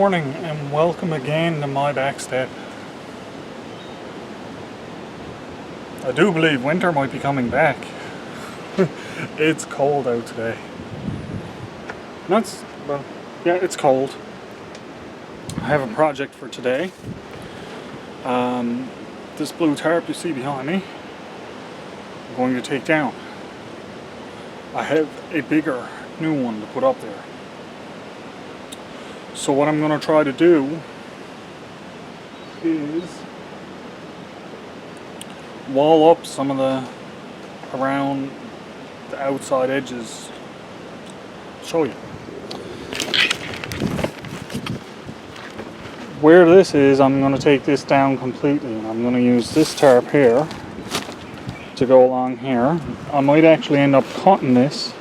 morning and welcome again to my back step. I do believe winter might be coming back. It's cold out today. It's cold. I have a project for today. This blue tarp you see behind me, I'm going to take down. I have a bigger new one to put up there. So what I'm going to try to do is wall up some of around the outside edges. I'll show you. Where this is, I'm going to take this down completely, and I'm going to use this tarp here to go along here. I might actually end up cutting this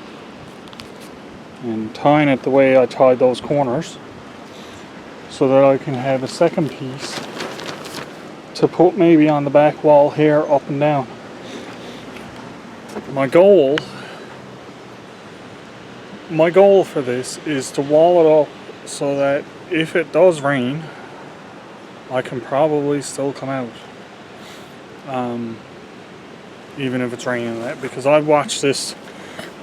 and tying it the way I tied those corners, so that I can have a second piece to put maybe on the back wall here, up and down. My goal for this is to wall it up so that if it does rain, I can probably still come out. Even if it's raining, because I've watched this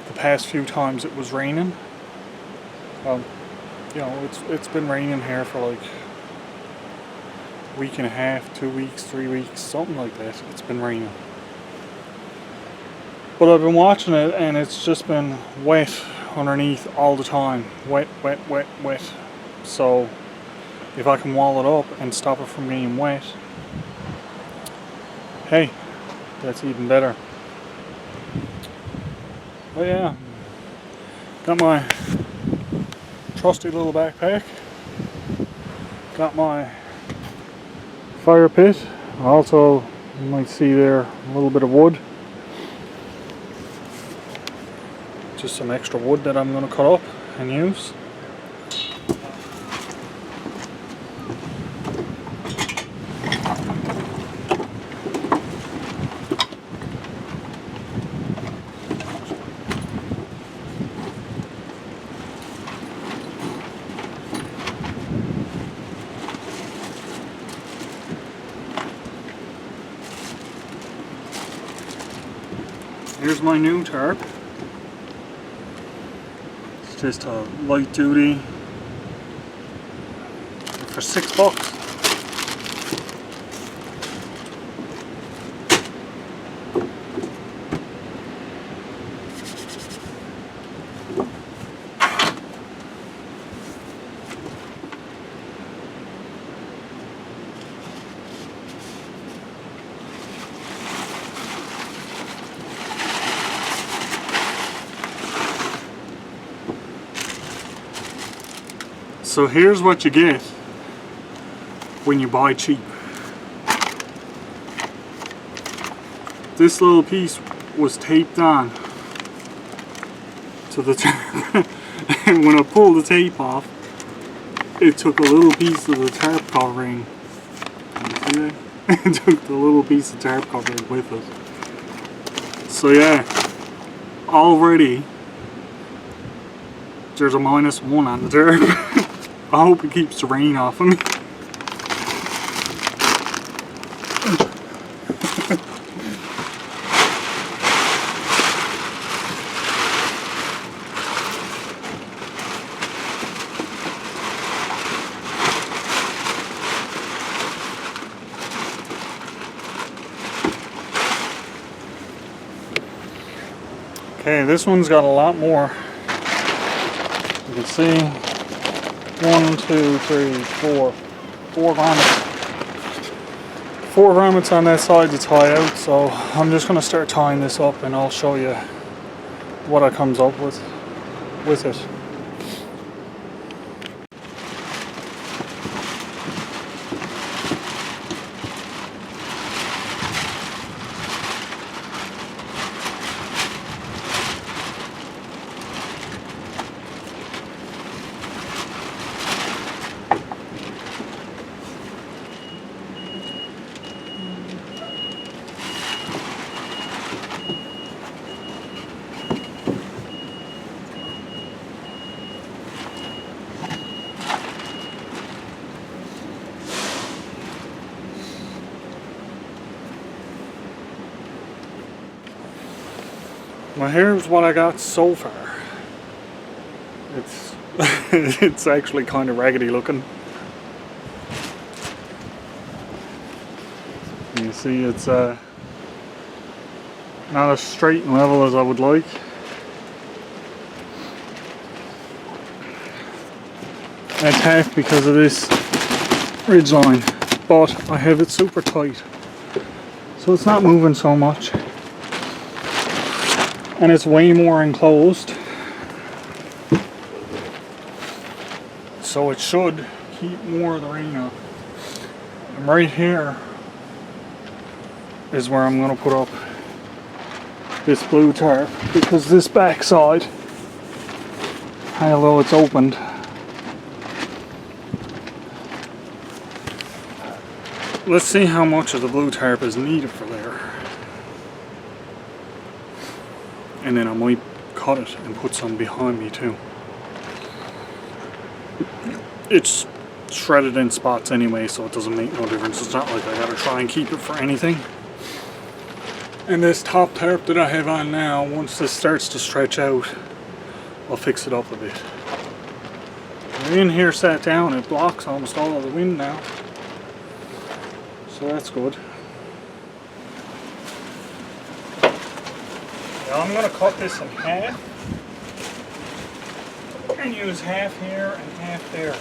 the past few times it was raining. It's been raining here for like a week and a half, 2 weeks, 3 weeks, something like that. It's been raining. But I've been watching it and it's just been wet underneath all the time. Wet, wet, wet, wet. So if I can wall it up and stop it from being wet, hey, that's even better. But yeah, got my trusty little backpack, got my fire pit. Also, you might see there a little bit of wood, just some extra wood that I'm going to cut up and use. Here's my new tarp. It's just a light duty for $6. So here's what you get when you buy cheap. This little piece was taped on to the tarp, and when I pulled the tape off, it took a little piece of the tarp covering. Can you see that? It took the little piece of tarp covering with it. So yeah, already there's a -1 on the tarp. I hope it keeps the rain off of me. Okay, this one's got a lot more. You can see 1, 2, 3, 4 grommets. 4 grommets on that side to tie out, so I'm just going to start tying this up and I'll show you what I comes up with it. Well, here's what I got so far. It's it's actually kind of raggedy looking. You see, it's not as straight and level as I would like. It's half because of this ridge line, but I have it super tight, so it's not moving so much, and it's way more enclosed, so it should keep more of the rain out. And right here is where I'm going to put up this blue tarp, because this backside, although it's opened, let's see how much of the blue tarp is needed for there. And then I might cut it and put some behind me too. It's shredded in spots anyway, so it doesn't make no difference. It's not like I gotta try and keep it for anything. And this top tarp that I have on now, once this starts to stretch out, I'll fix it up a bit. The in here sat down, it blocks almost all of the wind now. So that's good. Now I'm going to cut this in half and use half here and half there.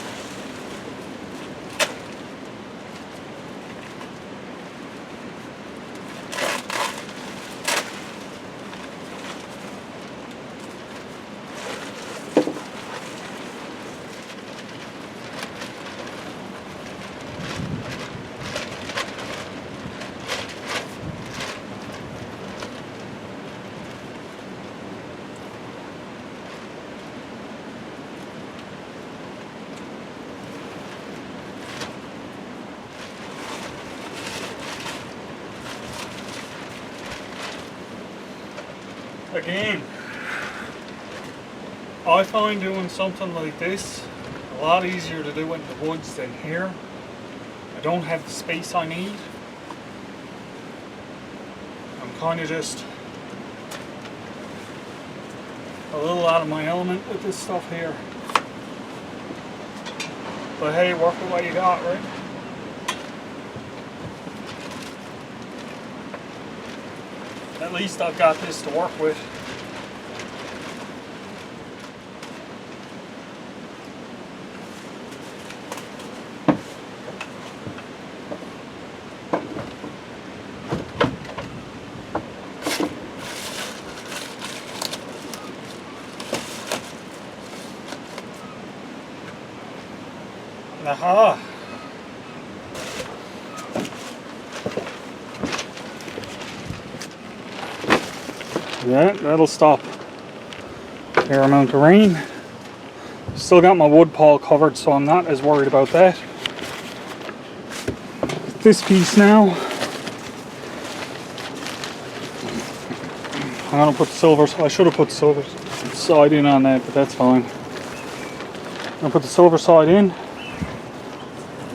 Again, I find doing something like this a lot easier to do in the woods than here. I don't have the space I need. I'm kind of just a little out of my element with this stuff here. But hey, work with what you got, right? At least I've got this to work with. Aha! Yeah, that'll stop a fair amount of rain. Still got my wood pall covered, so I'm not as worried about that. This piece now, I'm gonna put silver. I should have put silver side in on that, but that's fine. I'm gonna put the silver side in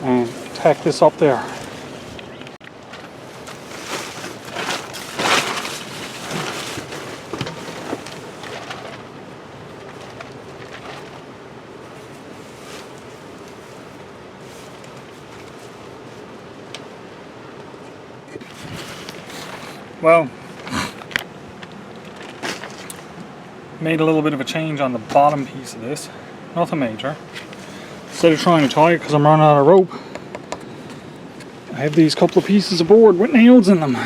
and tack this up there. Well, made a little bit of a change on the bottom piece of this. Nothing major. Instead of trying to tie it because I'm running out of rope, I have these couple of pieces of board with nails in them.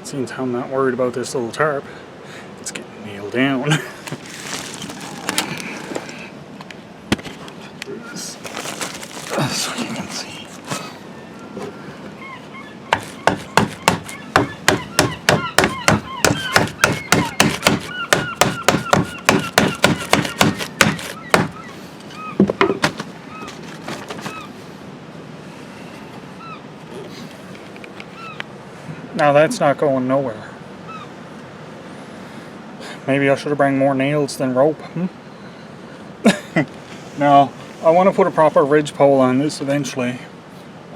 Since I'm not worried about this little tarp, it's getting nailed down. So you can see. Now that's not going nowhere. Maybe I should have brought more nails than rope. No, I want to put a proper ridge pole on this eventually.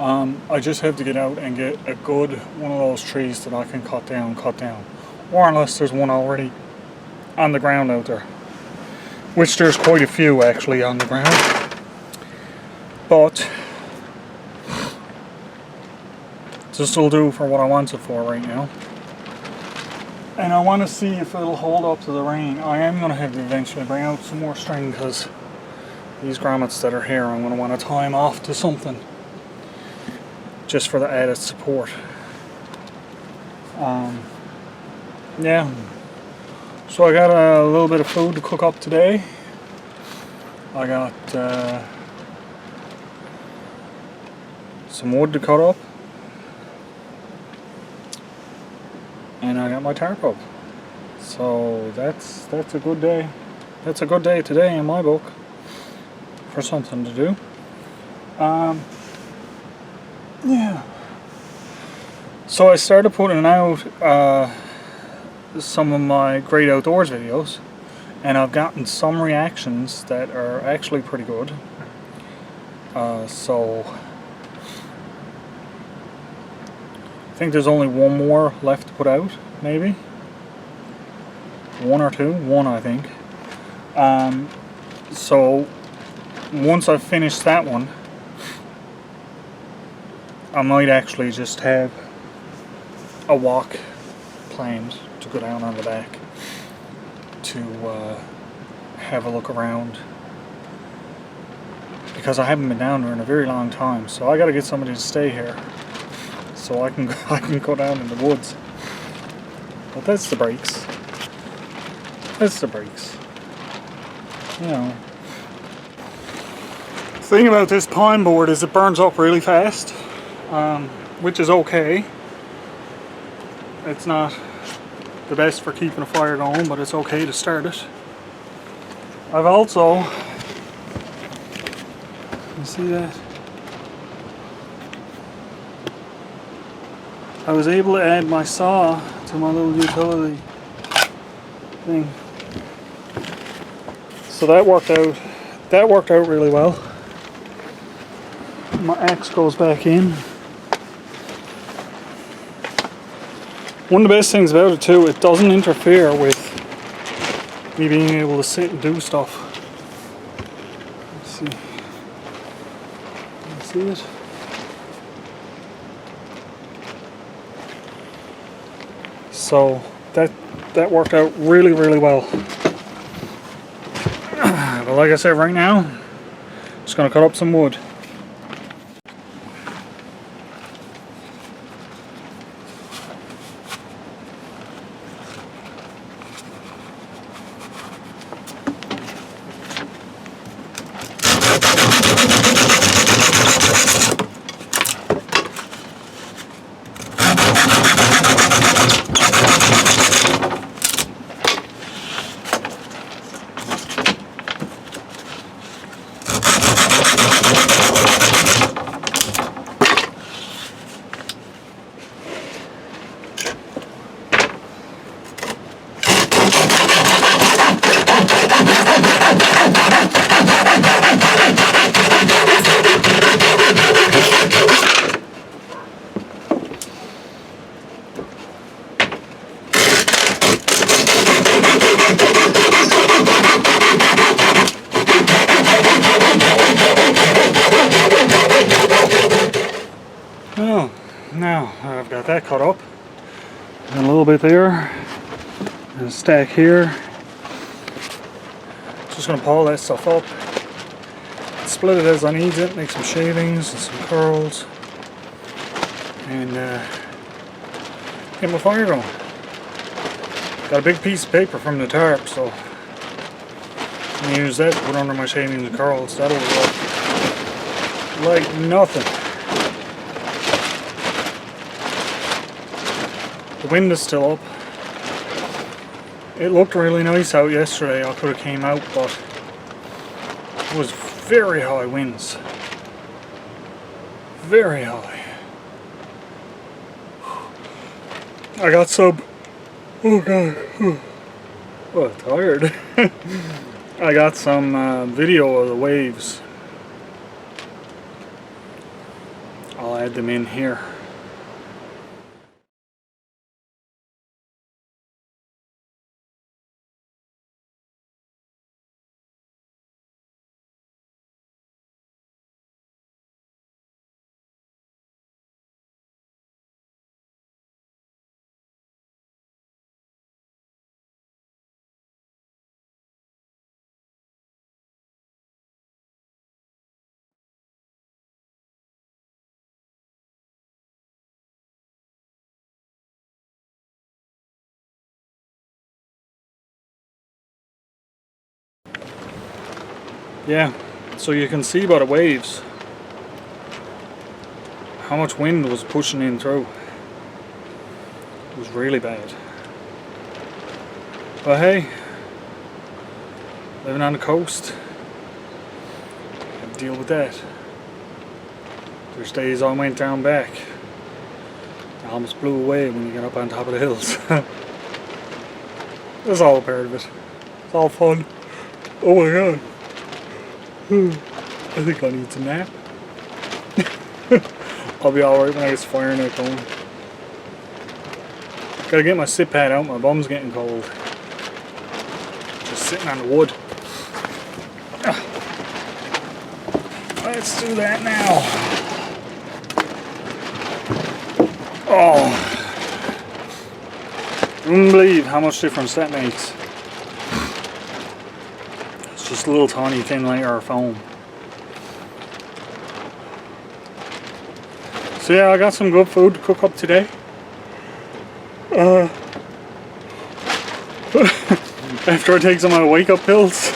I just have to get out and get a good one of those trees that I can cut down. Or unless there's one already on the ground out there. Which there's quite a few actually on the ground. But this will do for what I want it for right now. And I want to see if it'll hold up to the rain. I am going to have to eventually bring out some more string because these grommets that are here I'm going to want to tie them off to something. Just for the added support. Yeah. So I got a little bit of food to cook up today. I got some wood to cut up. And I got my tarp up. So that's a good day. That's a good day today in my book. For something to do. Yeah. So I started putting out some of my great outdoors videos, and I've gotten some reactions that are actually pretty good. So I think there's only one more left to put out, maybe. One or two? One, I think. So once I've finished that one, I might actually just have a walk planned to go down on the back to have a look around, because I haven't been down there in a very long time, so I got to get somebody to stay here so I can go down in the woods. But that's the breaks. That's the breaks. You know. The thing about this pine board is it burns up really fast, which is okay. It's not the best for keeping a fire going, but it's okay to start it. I've also, you see that? I was able to add my saw to my little utility thing. So that worked out really well. My axe goes back in. One of the best things about it too, it doesn't interfere with me being able to sit and do stuff. Let's see. Can you see it? So that worked out really, really well. But like I said, right now, I'm just gonna cut up some wood. Oh, now I've got that cut up, and a little bit there, and a stack here. Just gonna pull that stuff up, split it as I need it, make some shavings and some curls, and get my fire going. Got a big piece of paper from the tarp, so I'm gonna use that to put under my shavings and curls. That'll look like nothing. The wind is still up. It looked really nice out yesterday. I could have came out, but it was very high winds. Very high. I got some... Oh god. Oh, tired. I got some video of the waves. I'll add them in here. Yeah, so you can see by the waves how much wind was pushing in through. It was really bad. But hey, living on the coast, have to deal with that. There's days I went down back, I almost blew away when you get up on top of the hills. That's all a part of it. It's all fun. Oh my god. I think I need to nap. I'll be alright when I get this fire net going. Gotta get my sit pad out, my bum's getting cold. Just sitting on the wood. Let's do that now. Oh. I wouldn't believe how much difference that makes. It's just a little tiny thin layer of foam. So yeah, I got some good food to cook up today. After I take some of my wake up pills,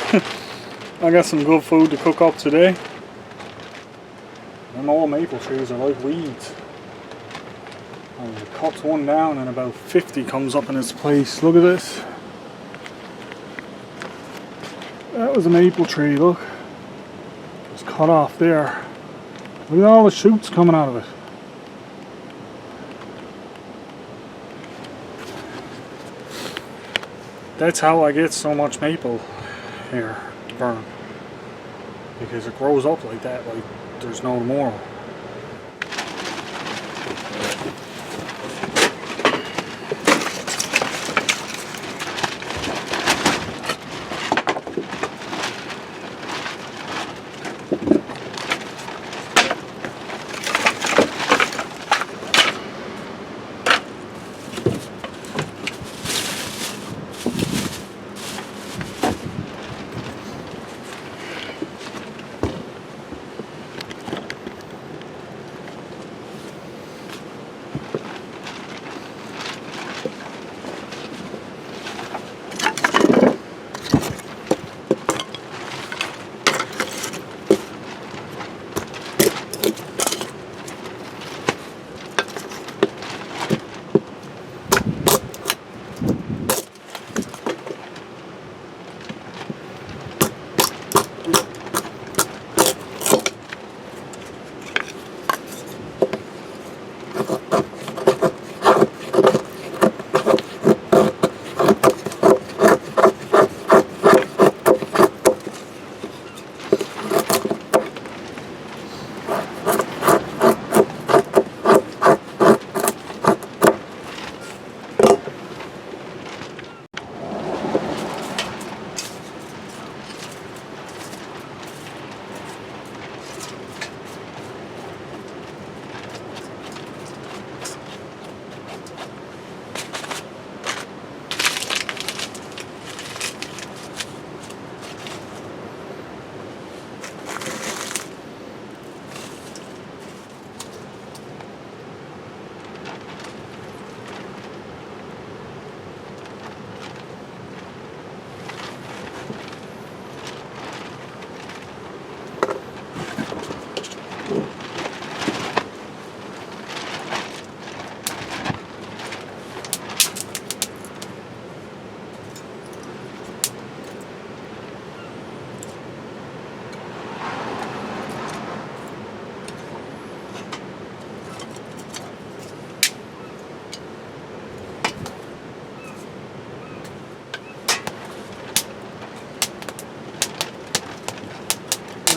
I got some good food to cook up today. And all maple trees are like weeds. And it cuts one down and about 50 comes up in its place. Look at this. That was a maple tree, look. It's cut off there. Look at all the shoots coming out of it. That's how I get so much maple here to burn. Because it grows up like that, like there's no tomorrow.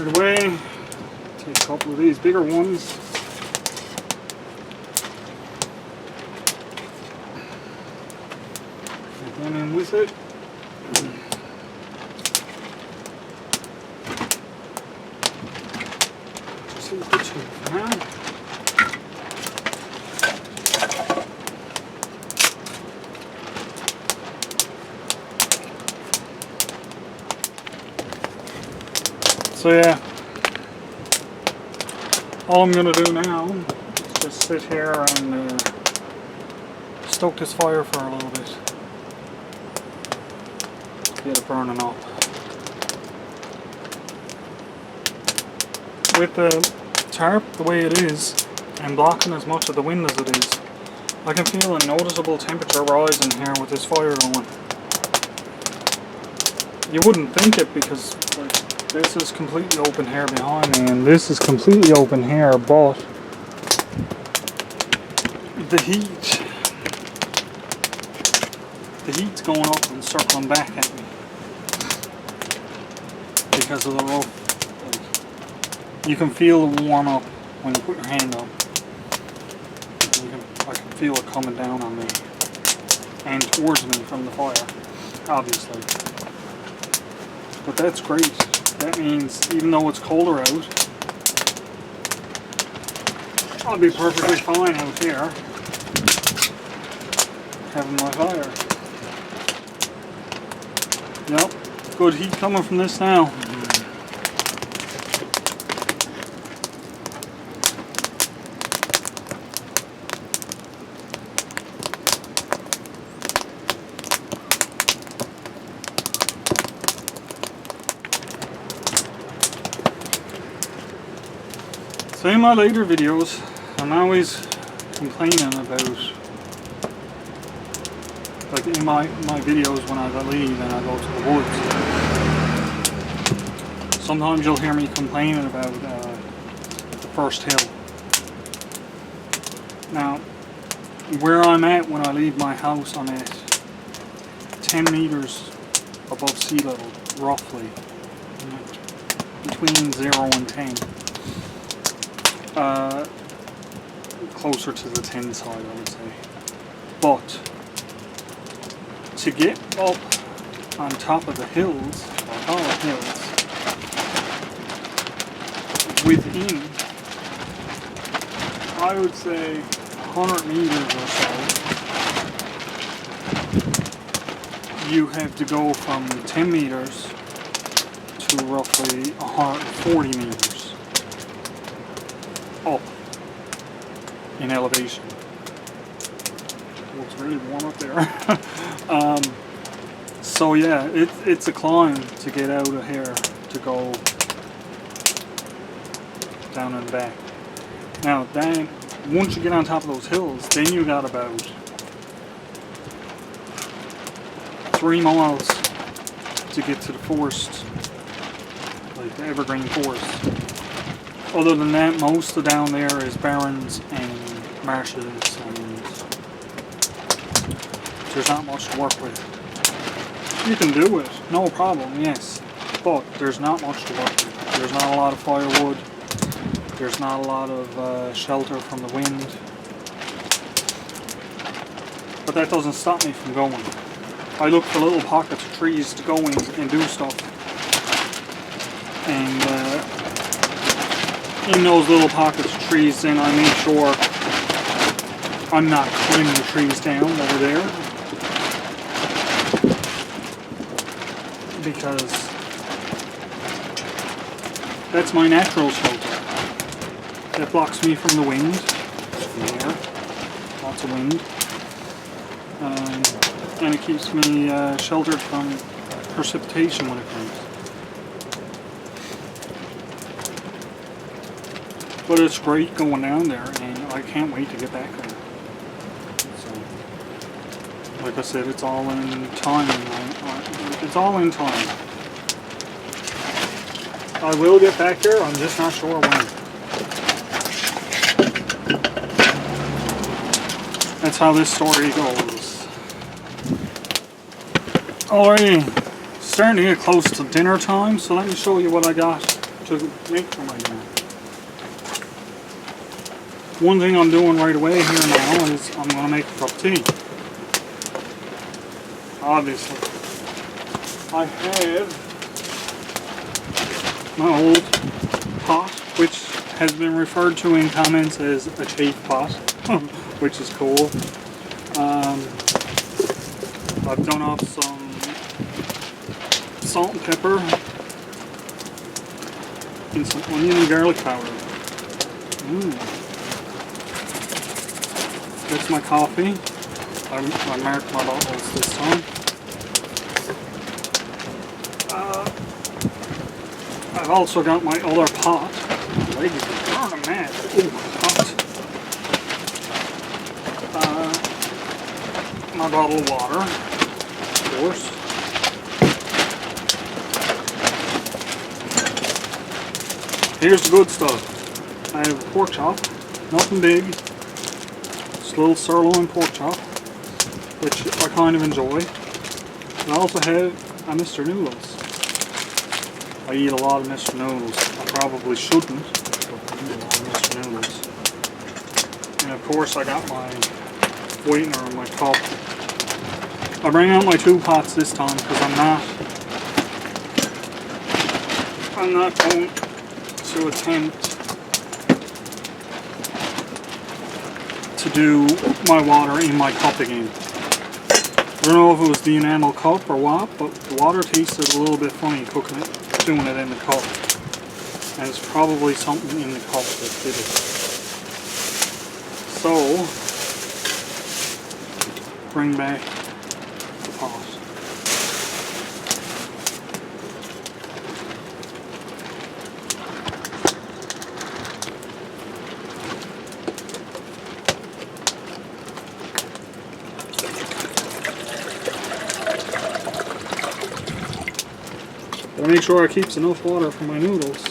Right away, take a couple of these bigger ones. Went in with it. Just leave the two for now. So yeah, all I'm going to do now is just sit here and stoke this fire for a little bit. Get it burning up. With the tarp the way it is, and blocking as much of the wind as it is, I can feel a noticeable temperature rise in here with this fire going. You wouldn't think it because like, this is completely open here behind me and this is completely open here, but the heat's going up and circling back at me because of the rope. You can feel it warm up when you put your hand up. I can feel it coming down on me and towards me from the fire, obviously. But that's great. That means even though it's colder out, I'll be perfectly fine out here having my fire. Yep, good heat coming from this now. So in my later videos, I'm always complaining about, like in my videos when I leave and I go to the woods, sometimes you'll hear me complaining about the first hill. Now, where I'm at when I leave my house, I'm at 10 meters above sea level, roughly, between 0 and 10. Closer to the 10 side, I would say. But to get up on top of the hills, or taller hills, within, I would say, 100 meters or so, you have to go from 10 meters to roughly 140 meters up in elevation. Oh, it's really warm up there. So yeah, it's a climb to get out of here to go down and back. Now then, once you get on top of those hills, then you got about 3 miles to get to the forest, like the evergreen forest. Other than that, most of down there is barrens and marshes, and there's not much to work with. You can do it, no problem, yes, but there's not much to work with. There's not a lot of firewood. There's not a lot of shelter from the wind. But that doesn't stop me from going. I look for little pockets of trees to go in and do stuff. And in those little pockets of trees, then I make sure I'm not cutting the trees down that are there. Because that's my natural shelter. That blocks me from the wind, from the air, lots of wind. And it keeps me sheltered from precipitation when it comes. But it's great going down there, and I can't wait to get back there. So, like I said, it's all in time. It's all in time. I will get back there, I'm just not sure when. That's how this story goes. Alrighty, starting to get close to dinner time, so let me show you what I got to make for my dinner. One thing I'm doing right away here now is I'm going to make a cup of tea. obviously. I have my old pot, which has been referred to in comments as a cheap pot, which is cool. I've done off some salt and pepper and some onion and garlic powder. That's my coffee. I marked my bottles this time. I've also got my other pot. Ladies are darn mad. Ooh, hot. My bottle of water, of course. Here's the good stuff. I have a pork chop, nothing big. Just a little sirloin pork chop, which I kind of enjoy. I also have a Mr. Noodles. I eat a lot of Mr. Noodles. I probably shouldn't, but I eat a lot of Mr. Noodles. And of course I got my whitener in my cup. I bring out my 2 pots this time because I'm not going to attempt to do my water in my cup again. I don't know if it was the enamel cup or what, but the water tasted a little bit funny doing it in the cup. And it's probably something in the cup that did it. So, bring back the pot. Gotta make sure I keeps enough water for my noodles.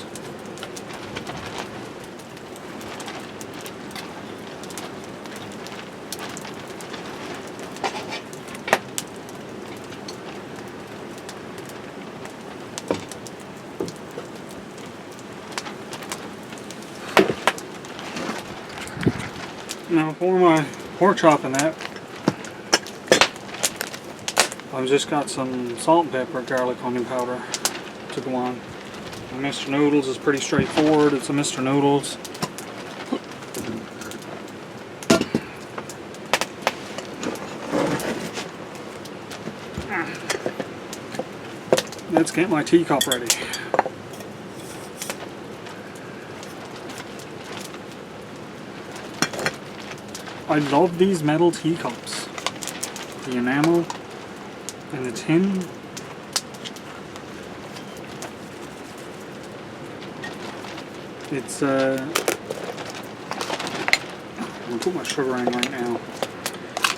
Now for my pork chop and that, I've just got some salt and pepper, garlic, onion powder to go on. And Mr. Noodles is pretty straightforward. It's a Mr. Noodles. Let's get my teacup ready. I love these metal teacups. The enamel and the tin. It's I'm gonna put my sugar in right now.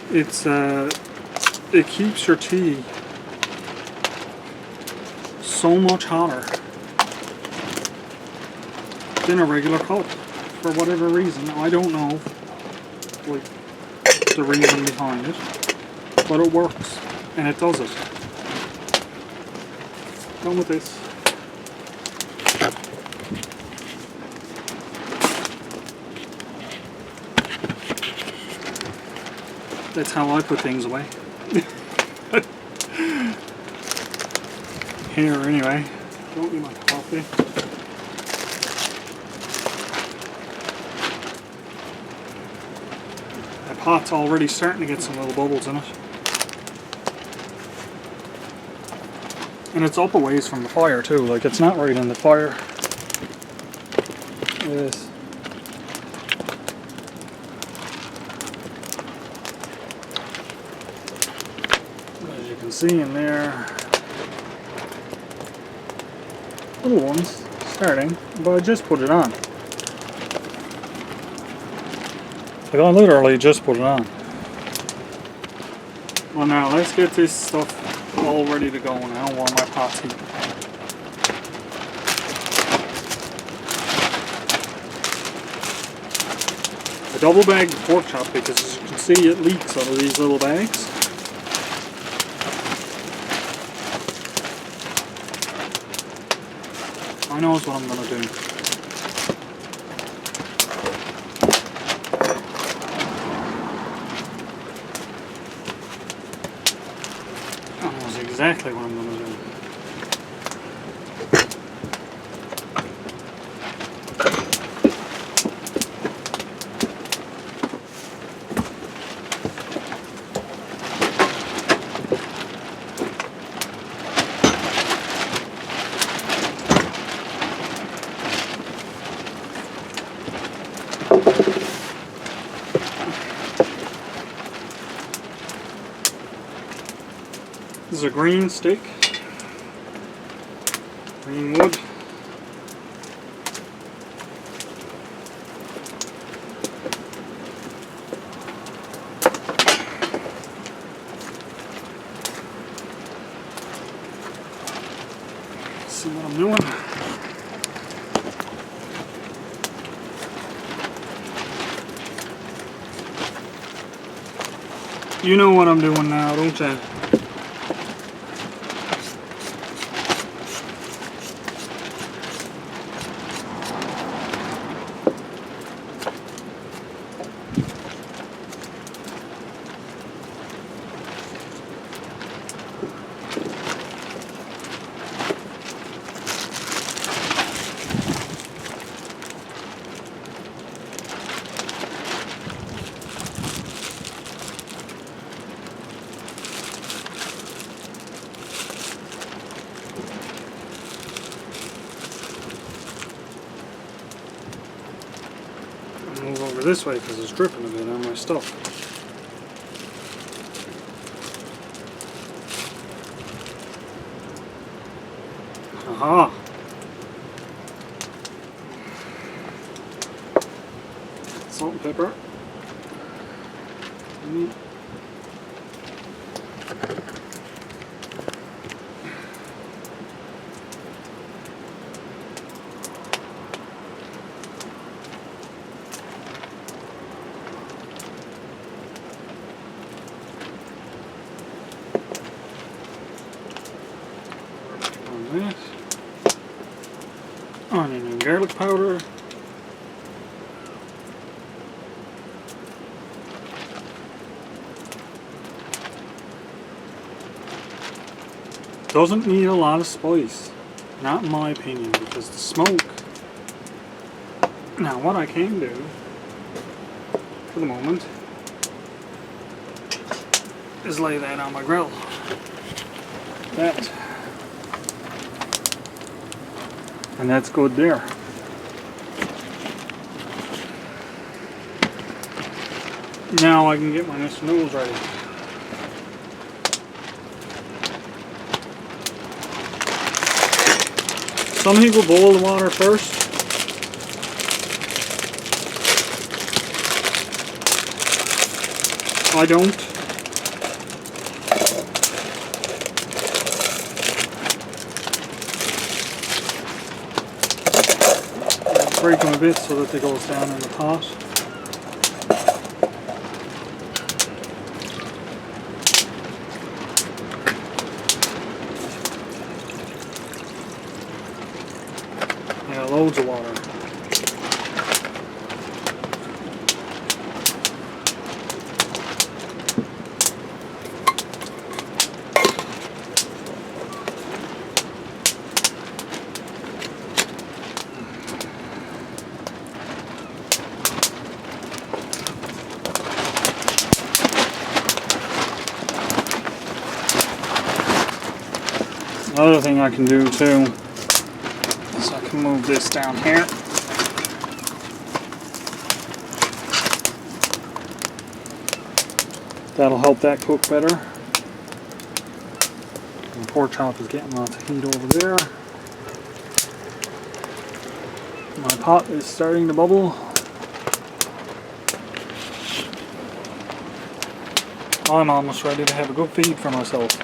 It's it keeps your tea so much hotter than a regular cup for whatever reason. I don't know like the reason behind it, but it works and it does it. Done with this. That's how I put things away. Here anyway. Don't need my coffee. My pot's already starting to get some little bubbles in it. And it's up a ways from the fire too, like it's not right in the fire. Look at this. As you can see in there, little ones starting, but I just put it on. Like I literally just put it on. Well now let's get this stuff all ready to go now while my pot's heating. I double bagged the pork chop because as you can see it leaks out of these little bags. I know what I'm going to do. exactly what I'm going to do. This is a green stick, green wood. See what I'm doing. You know what I'm doing now, don't you? Move over this way because it's dripping a bit on my stuff. Aha! Salt and pepper. That. Onion and garlic powder. Doesn't need a lot of spice, not in my opinion, because the smoke. Now what I can do, for the moment, is lay that on my grill. That. And that's good there. Now I can get my Mr. Noodles ready. Some people boil the water first. I don't. Break them a bit so that they go down in the pot. Yeah, loads of water. Another thing I can do too is I can move this down here. That'll help that cook better. And the pork chop is getting lots of heat over there. My pot is starting to bubble. I'm almost ready to have a good feed for myself.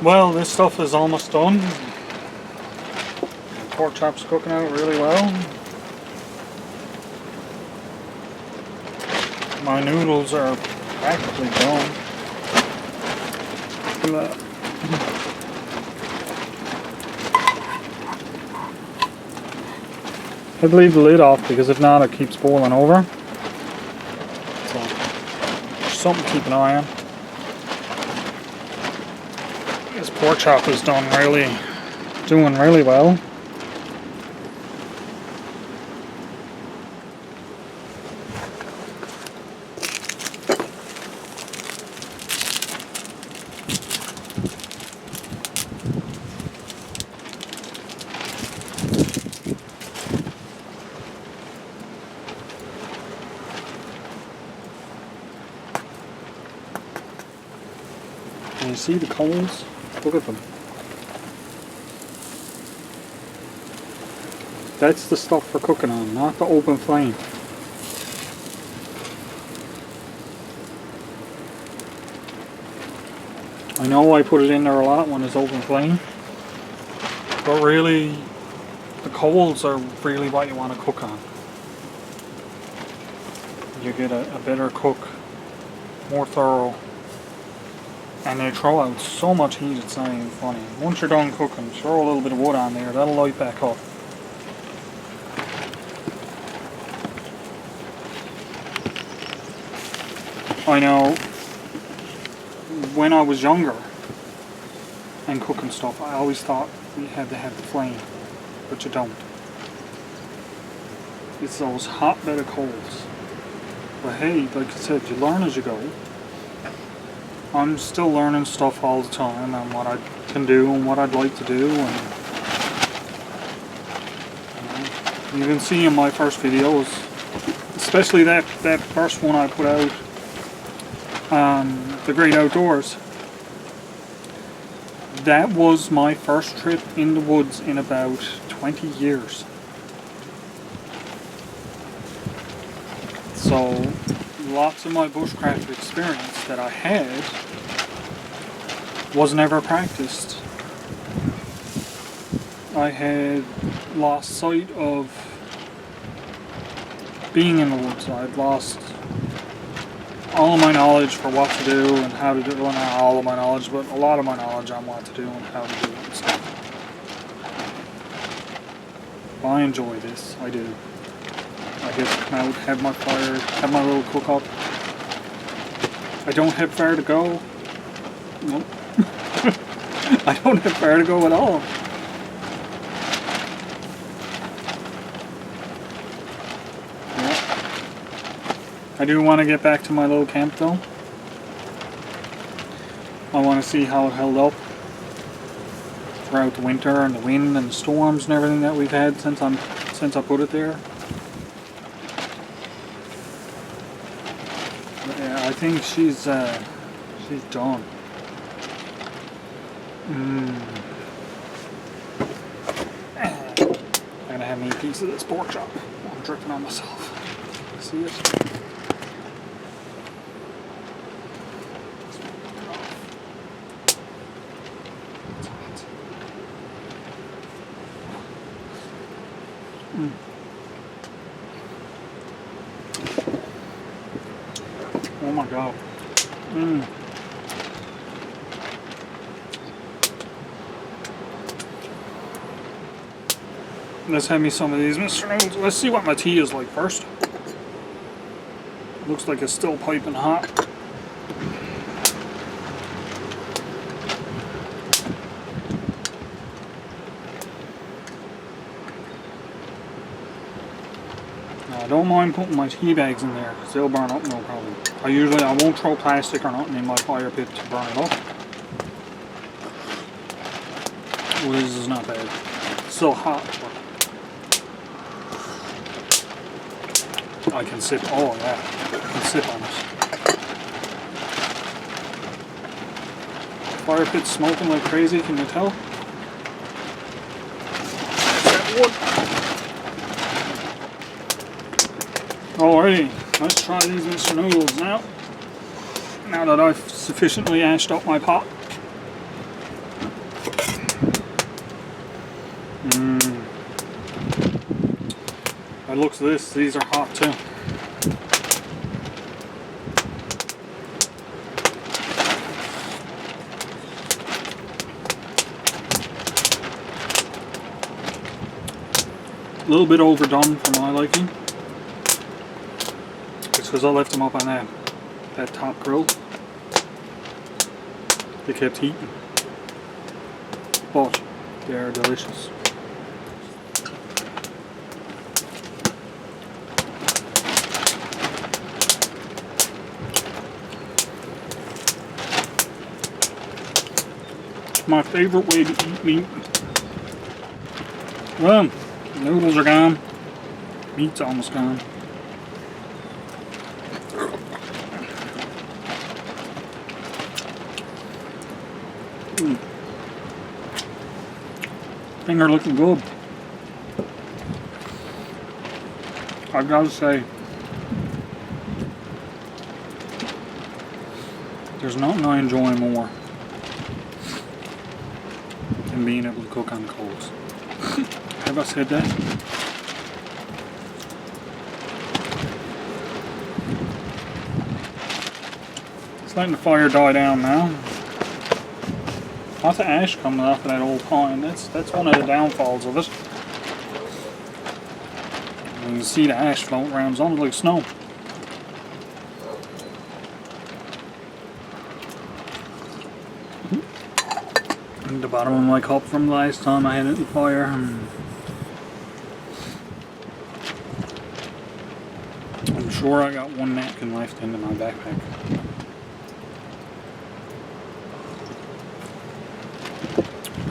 Well, this stuff is almost done. Pork chop's cooking out really well. My noodles are practically done. Look at that. I'd leave the lid off because if not it keeps boiling over. So, there's something to keep an eye on. This pork chop is doing really well. Can you see the coals? Look at them. That's the stuff for cooking on, not the open flame. I know I put it in there a lot when it's open flame, but really the coals are really what you want to cook on. You get a better cook, more thorough, and they throw out so much heat it's not even funny. Once you're done cooking, throw a little bit of wood on there, that'll light back up. I know when I was younger and cooking stuff, I always thought you had to have the flame, but you don't. It's those hot bed of coals. But hey, like I said, you learn as you go. I'm still learning stuff all the time and what I can do and what I'd like to do. And you can see in my first videos, especially that first one I put out, The Great Outdoors. That was my first trip in the woods in about 20 years. So lots of my bushcraft experience that I had was never practiced. I had lost sight of being in the woods. I'd lost all of my knowledge for what to do and how to do it. Well, not all of my knowledge, but a lot of my knowledge on what to do and how to do it and stuff. I enjoy this, I do. I get to come out, have my fire, have my little cook up. I don't have far to go. Nope. I don't have far to go at all. Yeah. I do want to get back to my little camp though. I want to see how it held up throughout the winter and the wind and the storms and everything that we've had since I put it there. I think she's done. I'm gonna have me a piece of this pork chop. I'm dripping on myself. See it? Oh my God. Let's have me some of these Mr. Noodles. Let's see what my tea is like first. Looks like it's still piping hot. Now, I don't mind putting my tea bags in there because they'll burn up no problem. I won't throw plastic or nothing in my fire pit to burn it up. Well, this is not bad. It's still hot, but I can sip. Oh yeah, I can sip on it. Fire pit's smoking like crazy. Can you tell? There's that wood. Alrighty, let's try these Mr. Noodles now. Now that I've sufficiently ashed up my pot. looks of this, these are hot too. A little bit overdone for my liking. It's because I left them up on that top grill. They kept heating. But they are delicious. My favorite way to eat meat. Well, noodles are gone. Meat's almost gone. Things are looking good. I've got to say, there's nothing I enjoy more than being able to cook on coals. Have I said that? It's letting the fire die down now. Lots of ash coming off of that old pine. That's one of the downfalls of it. You can see the ash floating around. It's almost like snow. And the bottom of my cup from the last time I had it in the fire. I'm sure I got one napkin left into my backpack.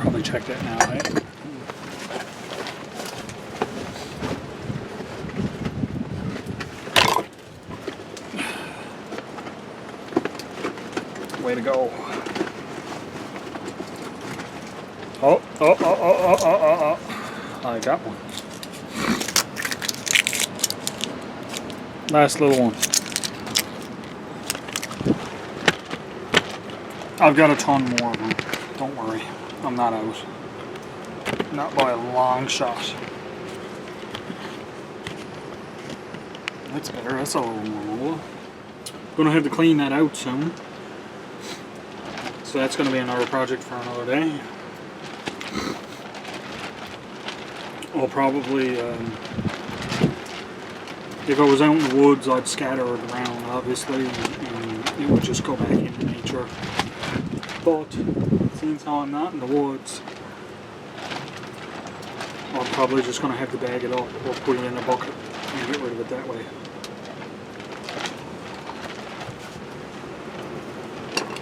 Probably check that now, right? Way to go. Oh. I got one. Last little one. I've got a ton more of them. Don't worry. I'm not out. Not by a long shot. That's better. That's a little more. Gonna have to clean that out soon. So that's gonna be another project for another day. I'll probably, if I was out in the woods, I'd scatter it around, obviously, and it would just go back into nature. But since I'm not in the woods, I'm probably just going to have to bag it up or put it in a bucket and get rid of it that way.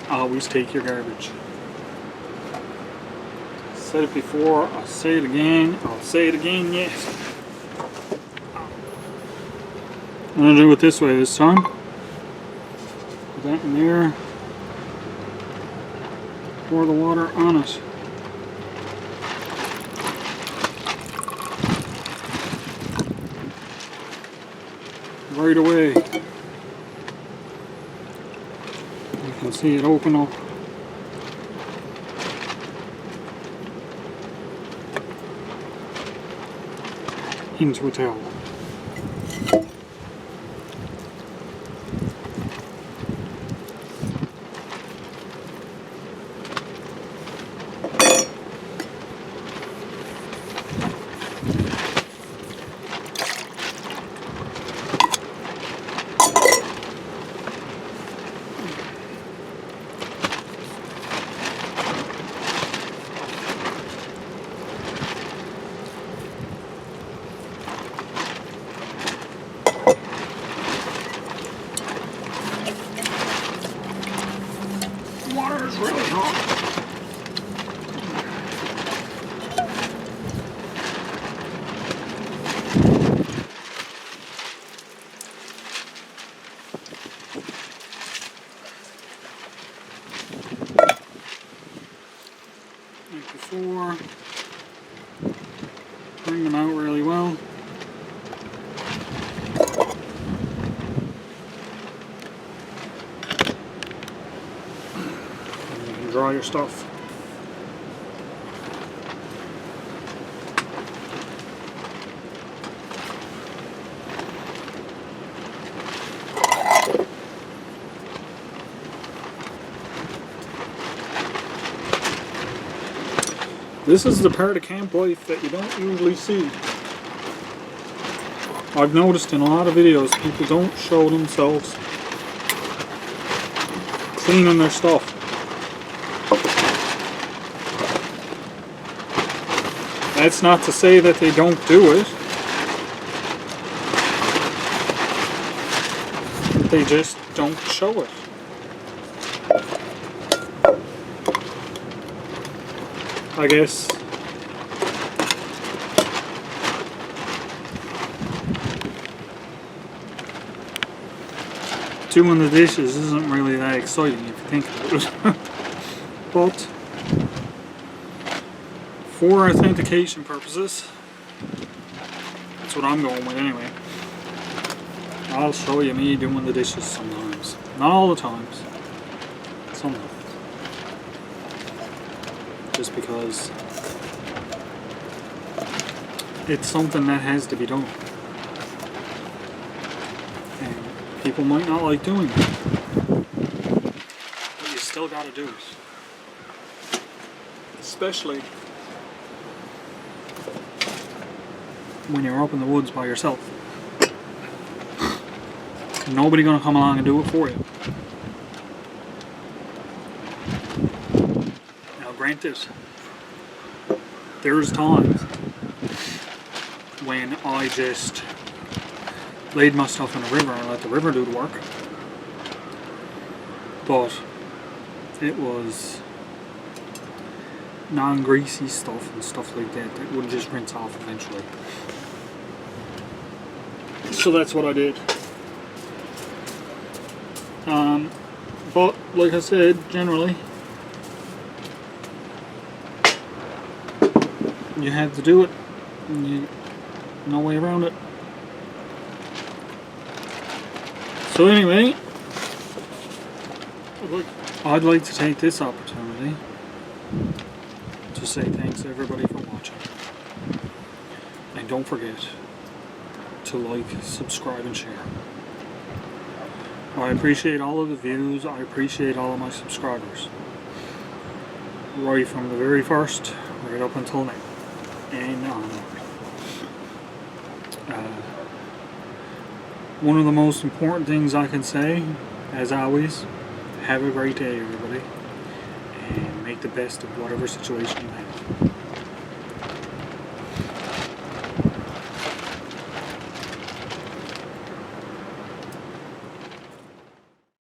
Always take your garbage. Said it before, I'll say it again, I'll say it again, yes. I'm going to do it this way this time. Put that in there. Pour the water on it. Right away. You can see it open up. Into a towel. Water is really hot. Like before, bring them out really well. Dry your stuff. This is the part of camp life that you don't usually see. I've noticed in a lot of videos people don't show themselves cleaning their stuff. That's not to say that they don't do it. They just don't show it. I guess doing the dishes isn't really that exciting if you think about it. But for authentication purposes, that's what I'm going with anyway. I'll show you me doing the dishes sometimes. Not all the times. Sometimes. Just because it's something that has to be done. And people might not like doing it. But you still gotta do it. Especially when you're up in the woods by yourself. Nobody gonna come along and do it for you. Now granted, there's times when I just laid my stuff in the river and let the river do the work. But it was non-greasy stuff and stuff like that that would just rinse off eventually. So that's what I did. But like I said, generally you have to do it. No way around it. So anyway, I'd like to take this opportunity to say thanks to everybody for watching. And don't forget to like, subscribe, and share. I appreciate all of the views. I appreciate all of my subscribers. Right from the very first, right up until now. And onward. One of the most important things I can say, as always, have a great day, everybody. And make the best of whatever situation you have.